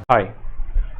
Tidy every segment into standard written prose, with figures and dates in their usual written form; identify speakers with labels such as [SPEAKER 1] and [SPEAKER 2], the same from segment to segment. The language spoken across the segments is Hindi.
[SPEAKER 1] हाय।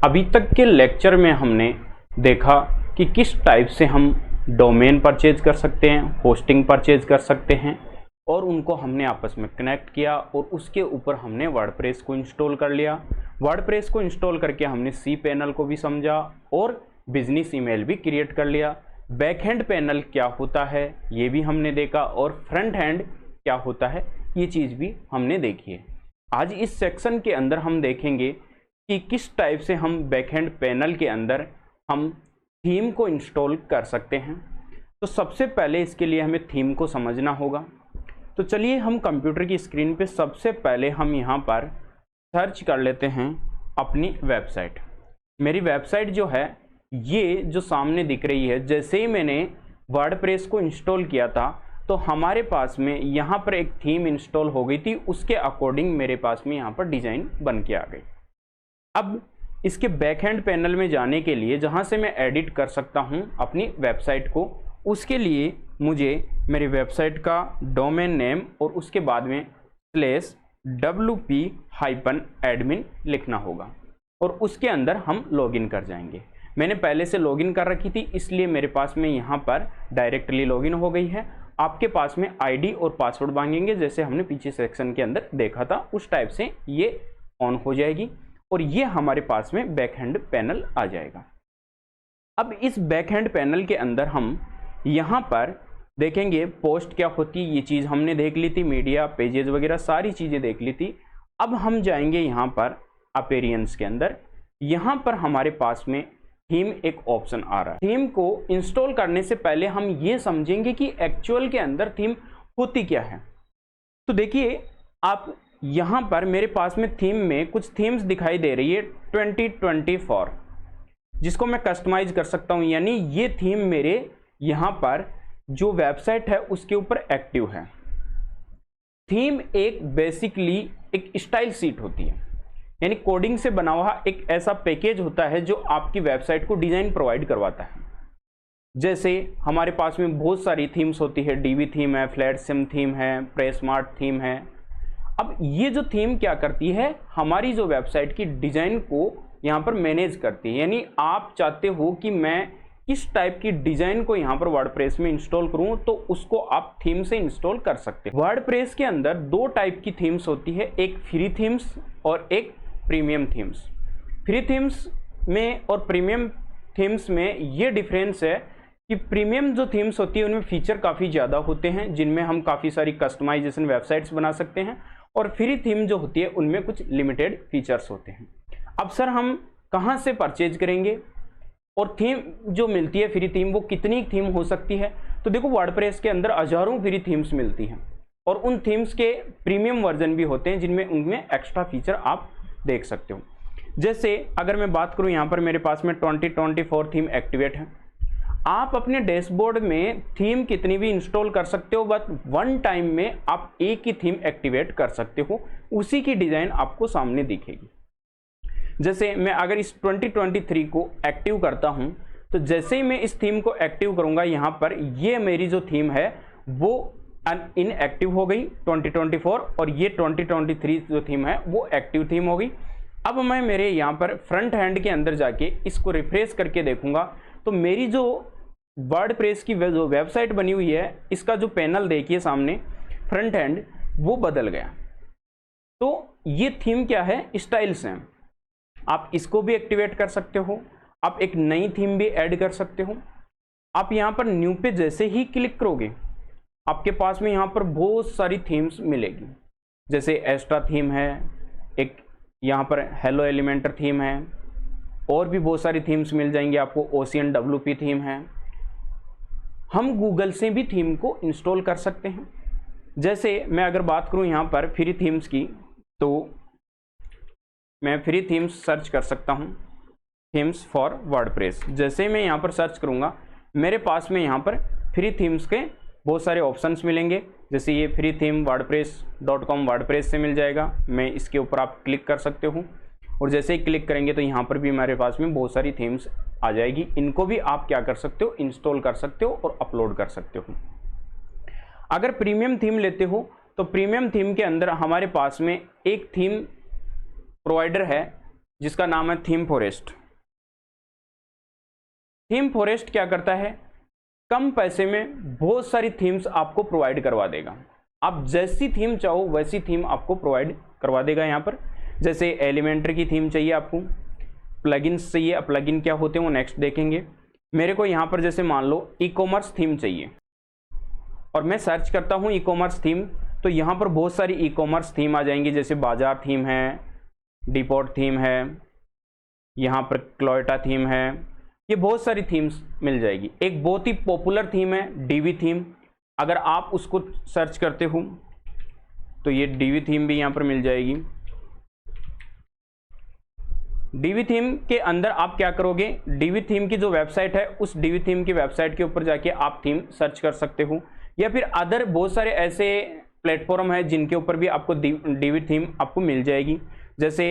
[SPEAKER 1] अभी तक के लेक्चर में हमने देखा कि किस टाइप से हम डोमेन परचेज कर सकते हैं, होस्टिंग परचेज कर सकते हैं और उनको हमने आपस में कनेक्ट किया और उसके ऊपर हमने वर्डप्रेस को इंस्टॉल कर लिया। वर्डप्रेस को इंस्टॉल करके हमने सी पैनल को भी समझा और बिजनेस ईमेल भी क्रिएट कर लिया। बैकएंड पैनल क्या होता है ये भी हमने देखा और फ्रंट एंड क्या होता है ये चीज़ भी हमने देखी है। आज इस सेक्शन के अंदर हम देखेंगे कि किस टाइप से हम बैकएंड पैनल के अंदर हम थीम को इंस्टॉल कर सकते हैं। तो सबसे पहले इसके लिए हमें थीम को समझना होगा। तो चलिए हम कंप्यूटर की स्क्रीन पे सबसे पहले हम यहाँ पर सर्च कर लेते हैं अपनी वेबसाइट। मेरी वेबसाइट जो है ये जो सामने दिख रही है, जैसे ही मैंने वर्डप्रेस को इंस्टॉल किया था तो हमारे पास में यहाँ पर एक थीम इंस्टॉल हो गई थी, उसके अकॉर्डिंग मेरे पास में यहाँ पर डिज़ाइन बन के आ गई। अब इसके बैकएंड पैनल में जाने के लिए जहाँ से मैं एडिट कर सकता हूँ अपनी वेबसाइट को, उसके लिए मुझे मेरी वेबसाइट का डोमेन नेम और उसके बाद में /wp-admin लिखना होगा और उसके अंदर हम लॉगिन कर जाएंगे। मैंने पहले से लॉगिन कर रखी थी इसलिए मेरे पास में यहाँ पर डायरेक्टली लॉगिन हो गई है। आपके पास में आईडी और पासवर्ड मांगेंगे, जैसे हमने पीछे सेक्शन के अंदर देखा था उस टाइप से ये ऑन हो जाएगी और ये हमारे पास में बैकएंड पैनल आ जाएगा। अब इस बैकएंड पैनल के अंदर हम यहाँ पर देखेंगे पोस्ट क्या होती है, ये चीज़ हमने देख ली थी, मीडिया पेजेस वगैरह सारी चीज़ें देख ली थी। अब हम जाएंगे यहाँ पर अपीयरेंस के अंदर। यहाँ पर हमारे पास में थीम एक ऑप्शन आ रहा है। थीम को इंस्टॉल करने से पहले हम ये समझेंगे कि एक्चुअल के अंदर थीम होती क्या है। तो देखिए आप यहाँ पर मेरे पास में थीम में कुछ थीम्स दिखाई दे रही है 2024, जिसको मैं कस्टमाइज कर सकता हूँ, यानी ये थीम मेरे यहाँ पर जो वेबसाइट है उसके ऊपर एक्टिव है। थीम एक बेसिकली एक स्टाइल शीट होती है, यानी कोडिंग से बना हुआ एक ऐसा पैकेज होता है जो आपकी वेबसाइट को डिजाइन प्रोवाइड करवाता है। जैसे हमारे पास में बहुत सारी थीम्स होती है, डीबी थीम है, फ्लैट सिम थीम है, प्रेस स्मार्ट थीम है। अब ये जो थीम क्या करती है, हमारी जो वेबसाइट की डिजाइन को यहाँ पर मैनेज करती है। यानी आप चाहते हो कि मैं किस टाइप की डिजाइन को यहाँ पर वर्डप्रेस में इंस्टॉल करूँ तो उसको आप थीम से इंस्टॉल कर सकते हैं। वर्डप्रेस के अंदर दो टाइप की थीम्स होती है, एक फ्री थीम्स और एक प्रीमियम थीम्स। फ्री थीम्स में और प्रीमियम थीम्स में ये डिफरेंस है कि प्रीमियम जो थीम्स होती है उनमें फीचर काफ़ी ज़्यादा होते हैं, जिनमें हम काफ़ी सारी कस्टमाइजेशन वेबसाइट्स बना सकते हैं, और फ्री थीम जो होती है उनमें कुछ लिमिटेड फीचर्स होते हैं। अब सर हम कहाँ से परचेज करेंगे और थीम जो मिलती है फ्री थीम वो कितनी थीम हो सकती है? तो देखो वर्डप्रेस के अंदर हजारों फ्री थीम्स मिलती हैं और उन थीम्स के प्रीमियम वर्जन भी होते हैं जिनमें उनमें एक्स्ट्रा फीचर आप देख सकते हो। जैसे अगर मैं बात करूं, यहाँ पर मेरे पास में 2024 थीम एक्टिवेट है। आप अपने डैशबोर्ड में थीम कितनी भी इंस्टॉल कर सकते हो, बट वन टाइम में आप एक ही थीम एक्टिवेट कर सकते हो, उसी की डिजाइन आपको सामने दिखेगी। जैसे मैं अगर इस 2023 को एक्टिव करता हूं तो जैसे ही मैं इस थीम को एक्टिव करूंगा, यहाँ पर ये मेरी जो थीम है वो इनएक्टिव हो गई 2024 और ये 2023 जो थीम है वो एक्टिव थीम हो गई। अब मैं मेरे यहाँ पर फ्रंट हैंड के अंदर जाके इसको रिफ्रेश करके देखूंगा तो मेरी जो वर्डप्रेस की जो वेबसाइट बनी हुई है, इसका जो पैनल देखिए सामने फ्रंट हैंड वो बदल गया। तो ये थीम क्या है, स्टाइल्स हैं। आप इसको भी एक्टिवेट कर सकते हो, आप एक नई थीम भी ऐड कर सकते हो। आप यहाँ पर न्यू पे जैसे ही क्लिक करोगे आपके पास में यहाँ पर बहुत सारी थीम्स मिलेगी। जैसे एस्ट्रा थीम है, एक यहाँ पर हेलो एलिमेंटर थीम है, और भी बहुत सारी थीम्स मिल जाएंगी आपको। ओशियन WP थीम है। हम गूगल से भी थीम को इंस्टॉल कर सकते हैं। जैसे मैं अगर बात करूं यहाँ पर फ्री थीम्स की, तो मैं फ्री थीम्स सर्च कर सकता हूँ, थीम्स फॉर वर्डप्रेस। जैसे मैं यहाँ पर सर्च करूँगा मेरे पास में यहाँ पर फ्री थीम्स के बहुत सारे ऑप्शंस मिलेंगे। जैसे ये फ्री थीम wordpress.com वर्डप्रेस से मिल जाएगा, मैं इसके ऊपर आप क्लिक कर सकते हो और जैसे ही क्लिक करेंगे तो यहाँ पर भी हमारे पास में बहुत सारी थीम्स आ जाएगी। इनको भी आप क्या कर सकते हो, इंस्टॉल कर सकते हो और अपलोड कर सकते हो। अगर प्रीमियम थीम लेते हो तो प्रीमियम थीम के अंदर हमारे पास में एक थीम प्रोवाइडर है जिसका नाम है थीम फॉरेस्ट। थीम फॉरेस्ट क्या करता है, कम पैसे में बहुत सारी थीम्स आपको प्रोवाइड करवा देगा। आप जैसी थीम चाहो वैसी थीम आपको प्रोवाइड करवा देगा। यहाँ पर जैसे एलिमेंट्री की थीम चाहिए आपको, प्लगइन्स चाहिए। अब प्लगइन क्या होते हैं वो नेक्स्ट देखेंगे। मेरे को यहाँ पर जैसे मान लो ई कॉमर्स थीम चाहिए और मैं सर्च करता हूँ ई कॉमर्स थीम, तो यहाँ पर बहुत सारी ई कॉमर्स थीम आ जाएंगी। जैसे बाजार थीम है, डिपोर्ट थीम है, यहाँ पर क्लोएटा थीम है, ये बहुत सारी थीम्स मिल जाएगी। एक बहुत ही पॉपुलर थीम है डीवी थीम, अगर आप उसको सर्च करते हो तो ये डीवी थीम भी यहाँ पर मिल जाएगी। डीवी थीम के अंदर आप क्या करोगे, डीवी थीम की जो वेबसाइट है उस डीवी थीम की वेबसाइट के ऊपर जाके आप थीम सर्च कर सकते हो, या फिर अदर बहुत सारे ऐसे प्लेटफॉर्म है जिनके ऊपर भी आपको डीवी थीम आपको मिल जाएगी। जैसे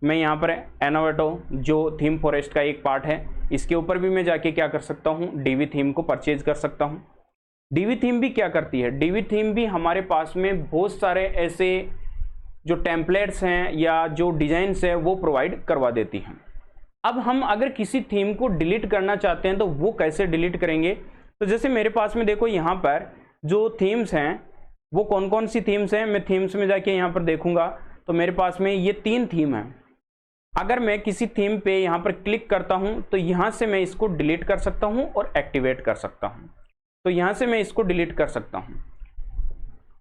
[SPEAKER 1] मैं यहाँ पर एनोवेटो जो थीम फॉरेस्ट का एक पार्ट है, इसके ऊपर भी मैं जाके क्या कर सकता हूँ, डीवी थीम को परचेज कर सकता हूँ। डीवी थीम भी क्या करती है, डीवी थीम भी हमारे पास में बहुत सारे ऐसे जो टेम्पलेट्स हैं या जो डिजाइन्स है वो प्रोवाइड करवा देती हैं। अब हम अगर किसी थीम को डिलीट करना चाहते हैं तो वो कैसे डिलीट करेंगे, तो जैसे मेरे पास में देखो यहाँ पर जो थीम्स हैं वो कौन कौन सी थीम्स हैं, मैं थीम्स में जाके यहाँ पर देखूंगा तो मेरे पास में ये 3 थीम है। अगर मैं किसी थीम पे यहाँ पर क्लिक करता हूँ तो यहाँ से मैं इसको डिलीट कर सकता हूँ और एक्टिवेट कर सकता हूँ। तो यहाँ से मैं इसको डिलीट कर सकता हूँ।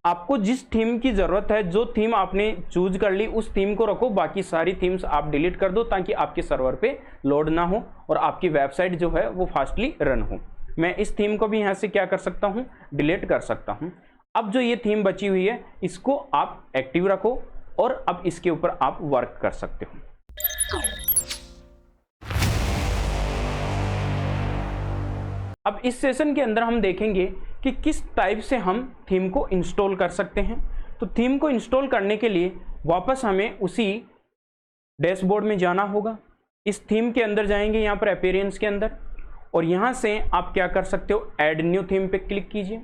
[SPEAKER 1] आपको जिस थीम की ज़रूरत है, जो थीम आपने चूज कर ली उस थीम को रखो, बाकी सारी थीम्स आप डिलीट कर दो ताकि आपके सर्वर पे लोड ना हो और आपकी वेबसाइट जो है वो फास्टली रन हो। मैं इस थीम को भी यहाँ से क्या कर सकता हूँ, डिलीट कर सकता हूँ। अब जो ये थीम बची हुई है इसको आप एक्टिव रखो और अब इसके ऊपर आप वर्क कर सकते हो। अब इस सेशन के अंदर हम देखेंगे कि किस टाइप से हम थीम को इंस्टॉल कर सकते हैं। तो थीम को इंस्टॉल करने के लिए वापस हमें उसी डैशबोर्ड में जाना होगा। इस थीम के अंदर जाएंगे, यहाँ पर अपीयरेंस के अंदर, और यहाँ से आप क्या कर सकते हो, ऐड न्यू थीम पे क्लिक कीजिए।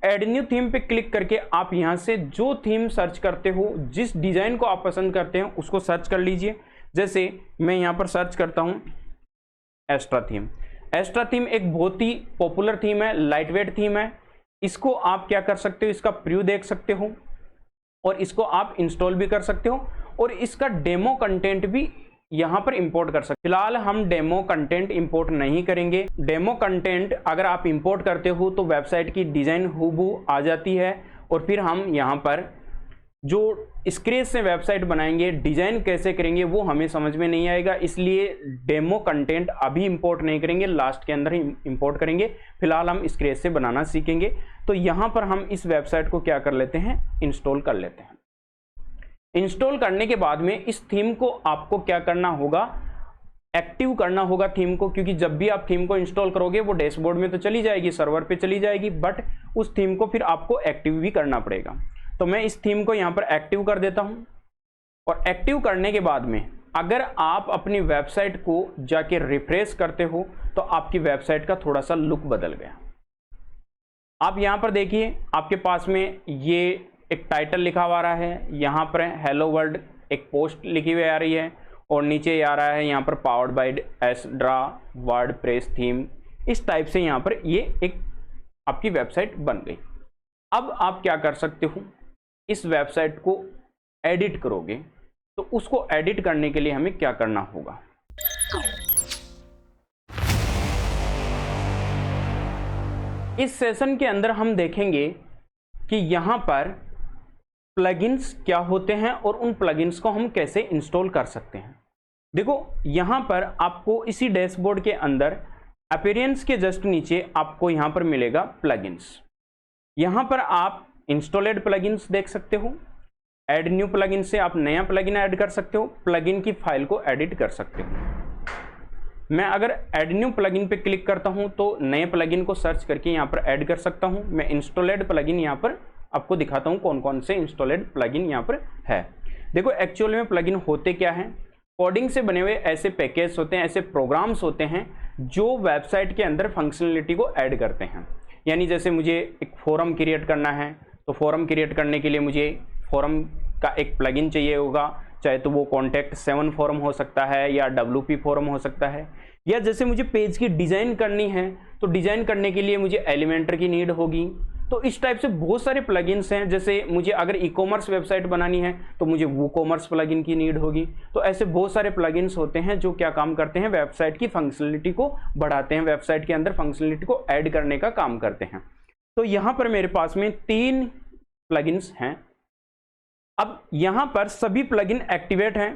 [SPEAKER 1] ऐड न्यू थीम पे क्लिक करके आप यहाँ से जो थीम सर्च करते हो, जिस डिजाइन को आप पसंद करते हो उसको सर्च कर लीजिए। जैसे मैं यहाँ पर सर्च करता हूँ एस्ट्रा थीम। एस्ट्रा थीम एक बहुत ही पॉपुलर थीम है, लाइटवेट थीम है। इसको आप क्या कर सकते हो, इसका प्रीव्यू देख सकते हो और इसको आप इंस्टॉल भी कर सकते हो और इसका डेमो कंटेंट भी यहाँ पर इंपोर्ट कर सकते। फिलहाल हम डेमो कंटेंट इंपोर्ट नहीं करेंगे। डेमो कंटेंट अगर आप इंपोर्ट करते हो तो वेबसाइट की डिजाइन हूबहू आ जाती है और फिर हम यहाँ पर जो स्क्रैच से वेबसाइट बनाएंगे, डिजाइन कैसे करेंगे वो हमें समझ में नहीं आएगा, इसलिए डेमो कंटेंट अभी इंपोर्ट नहीं करेंगे, लास्ट के अंदर ही इंपोर्ट करेंगे। फिलहाल हम स्क्रैच से बनाना सीखेंगे। तो यहाँ पर हम इस वेबसाइट को क्या कर लेते हैं, इंस्टॉल कर लेते हैं। इंस्टॉल करने के बाद में इस थीम को आपको क्या करना होगा, एक्टिव करना होगा थीम को, क्योंकि जब भी आप थीम को इंस्टॉल करोगे वो डैशबोर्ड में तो चली जाएगी, सर्वर पे चली जाएगी, बट उस थीम को फिर आपको एक्टिव भी करना पड़ेगा। तो मैं इस थीम को यहाँ पर एक्टिव कर देता हूँ और एक्टिव करने के बाद में अगर आप अपनी वेबसाइट को जाके रिफ्रेश करते हो तो आपकी वेबसाइट का थोड़ा सा लुक बदल गया। आप यहाँ पर देखिए, आपके पास में ये एक टाइटल लिखा हुआ आ रहा है, यहाँ पर हेलो वर्ल्ड एक पोस्ट लिखी हुई आ रही है और नीचे आ रहा है यहाँ पर powered by Astra WordPress theme. इस टाइप से यहाँ पर ये एक आपकी वेबसाइट बन गई। अब आप क्या कर सकते हो, इस वेबसाइट को एडिट करोगे तो उसको एडिट करने के लिए हमें क्या करना होगा। इस सेशन के अंदर हम देखेंगे कि यहां पर प्लगइन्स क्या होते हैं और उन प्लगइन्स को हम कैसे इंस्टॉल कर सकते हैं। देखो यहां पर आपको इसी डैशबोर्ड के अंदर अपीयरेंस के जस्ट नीचे आपको यहां पर मिलेगा प्लगइन्स। यहां पर आप इंस्टॉलेड प्लगइन्स देख सकते हो। ऐड न्यू प्लगइन से आप नया प्लगइन ऐड कर सकते हो, प्लगइन की फाइल को एडिट कर सकते हो। मैं अगर ऐड न्यू प्लगइन पे क्लिक करता हूं तो नए प्लगइन को सर्च करके यहां पर ऐड कर सकता हूं। मैं इंस्टॉलेड प्लगइन यहां पर आपको दिखाता हूं कौन कौन से इंस्टॉलेड प्लगइन यहां पर है। देखो एक्चुअल में प्लगइन होते क्या है, कोडिंग से बने हुए ऐसे पैकेज होते हैं, ऐसे प्रोग्राम्स होते हैं जो वेबसाइट के अंदर फंक्शनलिटी को ऐड करते हैं। यानी जैसे मुझे एक फोरम क्रिएट करना है तो फोरम क्रिएट करने के लिए मुझे फोरम का एक प्लगइन चाहिए होगा, चाहे तो वो कॉन्टैक्ट 7 फॉर्म हो सकता है या WP फॉर्म हो सकता है, या जैसे मुझे पेज की डिज़ाइन करनी है तो डिज़ाइन करने के लिए मुझे एलिमेंटर की नीड होगी। तो इस टाइप से बहुत सारे प्लगइन्स हैं। जैसे मुझे अगर ई-कॉमर्स वेबसाइट बनानी है तो मुझे वूकॉमर्स प्लगइन की नीड होगी। तो ऐसे बहुत सारे प्लगइन्स होते हैं जो क्या काम करते हैं, वेबसाइट की फंक्शनलिटी को बढ़ाते हैं, वेबसाइट के अंदर फंक्शनलिटी को ऐड करने का काम करते हैं। तो यहाँ पर मेरे पास में 3 प्लगइन्स हैं। अब यहाँ पर सभी प्लगइन एक्टिवेट हैं।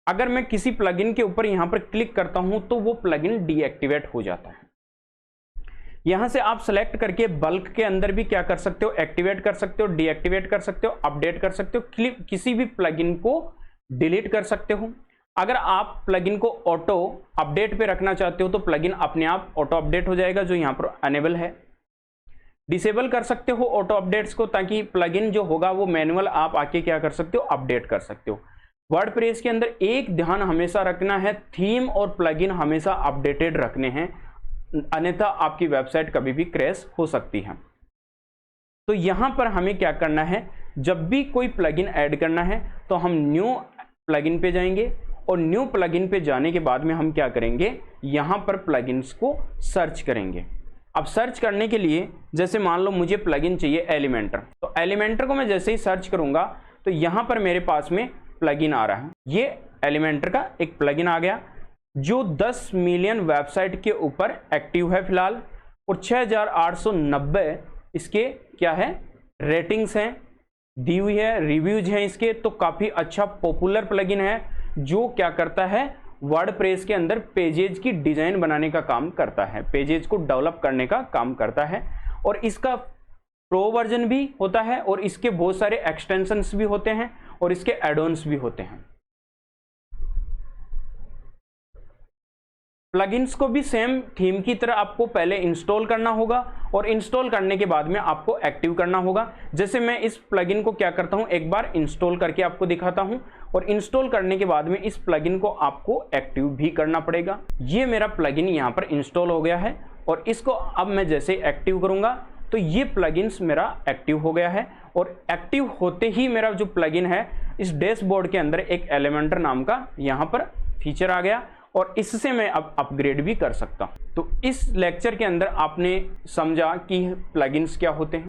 [SPEAKER 1] अगर मैं किसी प्लगइन के ऊपर यहाँ पर क्लिक करता हूँ तो वो प्लगइन डीएक्टिवेट हो जाता है। यहां से आप सेलेक्ट करके बल्क के अंदर भी क्या कर सकते हो, एक्टिवेट कर सकते हो, डीएक्टिवेट कर सकते हो, अपडेट कर सकते हो, किसी भी प्लगइन को डिलीट कर सकते हो। अगर आप प्लगइन को ऑटो अपडेट पे रखना चाहते हो तो प्लगइन अपने आप ऑटो अपडेट हो जाएगा, जो यहां पर अनेबल है। डिसेबल कर सकते हो ऑटो अपडेट्स को, ताकि प्लगइन जो होगा वो मैनुअल आप आके क्या कर सकते हो, अपडेट कर सकते हो। वर्डप्रेस के अंदर एक ध्यान हमेशा रखना है, थीम और प्लगइन हमेशा अपडेटेड रखने हैं, अन्यथा आपकी वेबसाइट कभी भी क्रैश हो सकती है। तो यहां पर हमें क्या करना है, जब भी कोई प्लगइन ऐड करना है तो हम न्यू प्लगइन पे जाएंगे और न्यू प्लगइन पे जाने के बाद में हम क्या करेंगे, यहां पर प्लगइन्स को सर्च करेंगे। अब सर्च करने के लिए जैसे मान लो मुझे प्लगइन चाहिए एलिमेंटर, तो एलिमेंटर को मैं जैसे ही सर्च करूंगा तो यहां पर मेरे पास में प्लगइन आ रहा है। ये एलिमेंटर का एक प्लगइन आ गया जो 10 मिलियन वेबसाइट के ऊपर एक्टिव है फिलहाल, और 6890 इसके क्या है, रेटिंग्स हैं, दी हुई है, रिव्यूज हैं इसके। तो काफी अच्छा पॉपुलर प्लगइन है जो क्या करता है, वर्डप्रेस के अंदर पेजेज की डिजाइन बनाने का काम करता है, पेजेज को डेवलप करने का काम करता है। और इसका प्रो वर्जन भी होता है और इसके बहुत सारे एक्सटेंशंस भी होते हैं और इसके एड-ऑन्स भी होते हैं। प्लगइन्स को भी सेम थीम की तरह आपको पहले इंस्टॉल करना होगा और इंस्टॉल करने के बाद में आपको एक्टिव करना होगा। जैसे मैं इस प्लगइन को क्या करता हूं, एक बार इंस्टॉल करके आपको दिखाता हूं, और इंस्टॉल करने के बाद में इस प्लगइन को आपको एक्टिव भी करना पड़ेगा। ये मेरा प्लगइन यहां पर इंस्टॉल हो गया है और इसको अब मैं जैसे एक्टिव करूंगा तो ये प्लगइन्स मेरा एक्टिव हो गया है। और एक्टिव होते ही मेरा जो प्लगइन है, इस डैशबोर्ड के अंदर एक एलिमेंटर नाम का यहां पर फीचर आ गया और इससे मैं अब अपग्रेड भी कर सकता हूं। तो इस लेक्चर के अंदर आपने समझा कि प्लगइन्स क्या होते हैं,